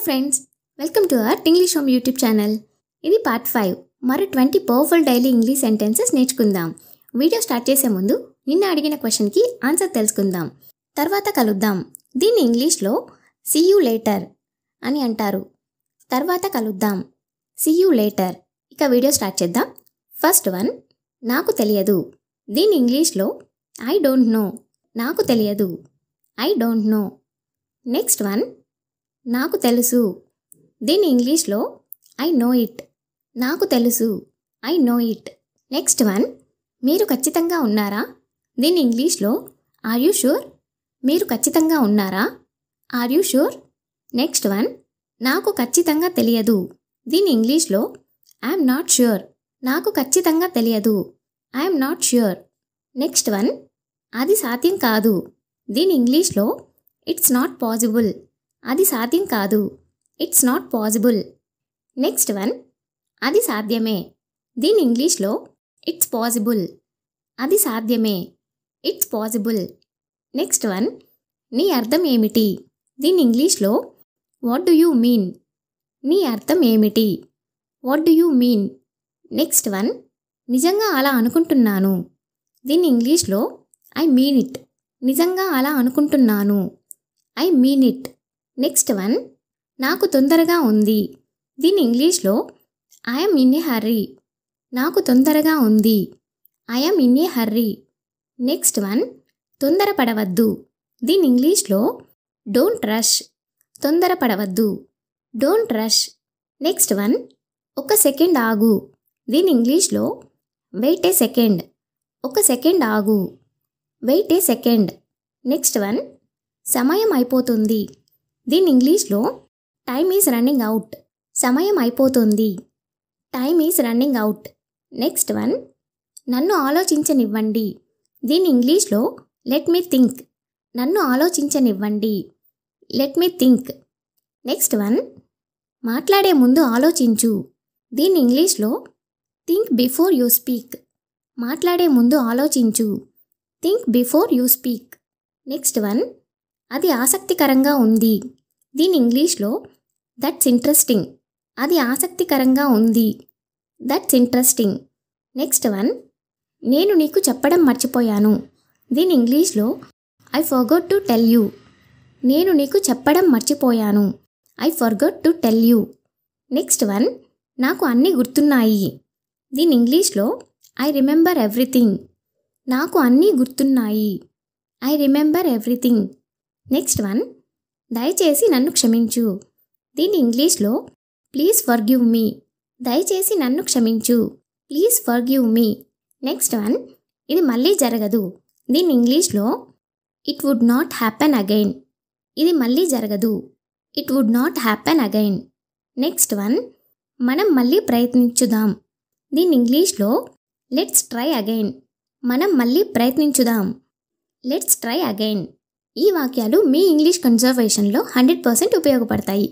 Friends, welcome to our English home YouTube channel. ఇది part 5. మరో 20 powerful daily English sentences నేర్చుకుందాం. Video start చేసే ముందు నిన్న అడిగిన క్వశ్చన్కి ఆన్సర్ తెలుసుకుందాం. తర్వాత కలుద్దాం. దీన్ని ఇంగ్లీష్లో సీ యూ లేటర్ అని అంటారు. తర్వాత కలుద్దాం, సీ యూ లేటర్. ఇక వీడియో స్టార్ట్ చేద్దాం. ఫస్ట్ వన్, నాకు తెలియదు. దీన్ని ఇంగ్లీష్లో ఐ డోంట్ నో. నాకు తెలియదు, I don't know. Next one, నాకు తెలుసు. దీన్ని ఇంగ్లీష్లో ఐ నో ఇట్. నాకు తెలుసు, I know it. Next one, మీరు ఖచ్చితంగా ఉన్నారా. దీన్ని ఇంగ్లీష్లో ఆర్ యూ షూర్. మీరు ఖచ్చితంగా ఉన్నారా, are you sure. Next one, నాకు ఖచ్చితంగా తెలియదు. దీన్ని ఇంగ్లీష్లో ఐఎమ్ నాట్ ష్యూర్. నాకు ఖచ్చితంగా తెలియదు, I'm not sure. Next one, అది సాధ్యం కాదు. దీని ఇంగ్లీష్లో ఇట్స్ నాట్ పాసిబుల్. అది సాధ్యం కాదు, it's not possible. Next one, అది సాధ్యమే. దీని ఇంగ్లీష్లో ఇట్స్ పాసిబుల్. అది సాధ్యమే, ఇట్స్ పాసిబుల్. నెక్స్ట్ వన్, నీ అర్థం ఏమిటి. దీని ఇంగ్లీష్లో వాట్ డు యూ మీన్. నీ అర్థం ఏమిటి, what do you mean. Next one, నిజంగా అలా అనుకుంటున్నాను. దీని ఇంగ్లీష్లో ఐ మీన్ ఇట్. నిజంగా అలా అనుకుంటున్నాను, I mean it. Next one, నాకు తొందరగా ఉంది. దీని ఇంగ్లీష్లో ఐఎమ్ ఇన్ ఏ హర్రీ. నాకు తొందరగా ఉంది, I'm in a hurry. Next one, తొందరపడవద్దు. దీని ఇంగ్లీష్లో డోంట్ రష్. తొందరపడవద్దు, డోంట్ రష్. నెక్స్ట్ వన్, ఒక సెకండ్ ఆగు. దీని ఇంగ్లీష్లో వెయిట్ ఏ సెకండ్. ఒక సెకండ్ ఆగు, wait a second. Next one, సమయం అయిపోతుంది. దీని ఇంగ్లీష్లో టైమ్ ఈజ్ రన్నింగ్ అవుట్. సమయం అయిపోతుంది, time is running out. Next one, నన్ను ఆలోచించనివ్వండి. దీని ఇంగ్లీష్లో లెట్ మీ థింక్. నన్ను ఆలోచించనివ్వండి, let me think. Next one, మాట్లాడే ముందు ఆలోచించు. దీని ఇంగ్లీష్లో థింక్ బిఫోర్ యూ స్పీక్. మాట్లాడే ముందు ఆలోచించు, think before you speak. Next one, అది ఆసక్తికరంగా ఉంది. దీని ఇంగ్లీష్లో దట్స్ ఇంట్రెస్టింగ్. అది ఆసక్తికరంగా ఉంది, దట్స్ ఇంట్రెస్టింగ్. నెక్స్ట్ వన్, నేను నీకు చెప్పడం మర్చిపోయాను. దీని ఇంగ్లీష్లో I forgot to tell you. నేను నీకు చెప్పడం మర్చిపోయాను, I forgot to tell you. Next one, నాకు అన్నీ గుర్తున్నాయి. దీని ఇంగ్లీష్లో ఐ రిమెంబర్ ఎవ్రీథింగ్. నాకు అన్నీ గుర్తున్నాయి, I remember everything. Next one, దయచేసి నన్ను క్షమించు. దీని ఇంగ్లీష్లో ప్లీజ్ ఫర్గివ్ మీ. దయచేసి నన్ను క్షమించు, please forgive me. Next one, ఇది మళ్ళీ జరగదు. దీని ఇంగ్లీష్లో it would not happen again. ఇది మళ్ళీ జరగదు, it would not happen again. Next one, మనం మళ్ళీ ప్రయత్నించుదాం. దీని ఇంగ్లీష్లో లెట్స్ ట్రై అగైన్. మనం మళ్ళీ ప్రయత్నించుదాం, లెట్స్ ట్రై అగైన్. ఈ వాక్యాలు మీ ఇంగ్లీష్ కన్జర్వేషన్లో 100% ఉపయోగపడతాయి.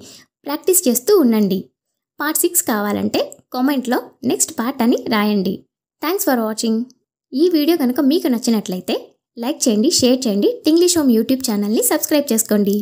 ప్రాక్టీస్ చేస్తూ ఉండండి. పార్ట్ 6 కావాలంటే కామెంట్లో నెక్స్ట్ పార్ట్ అని రాయండి. Thanks for watching. ఈ వీడియో కనుక మీకు నచ్చినట్లయితే లైక్ చేయండి, షేర్ చేయండి. ఇంగ్లీష్ హోమ్ యూట్యూబ్ ఛానల్ని సబ్స్క్రైబ్ చేసుకోండి.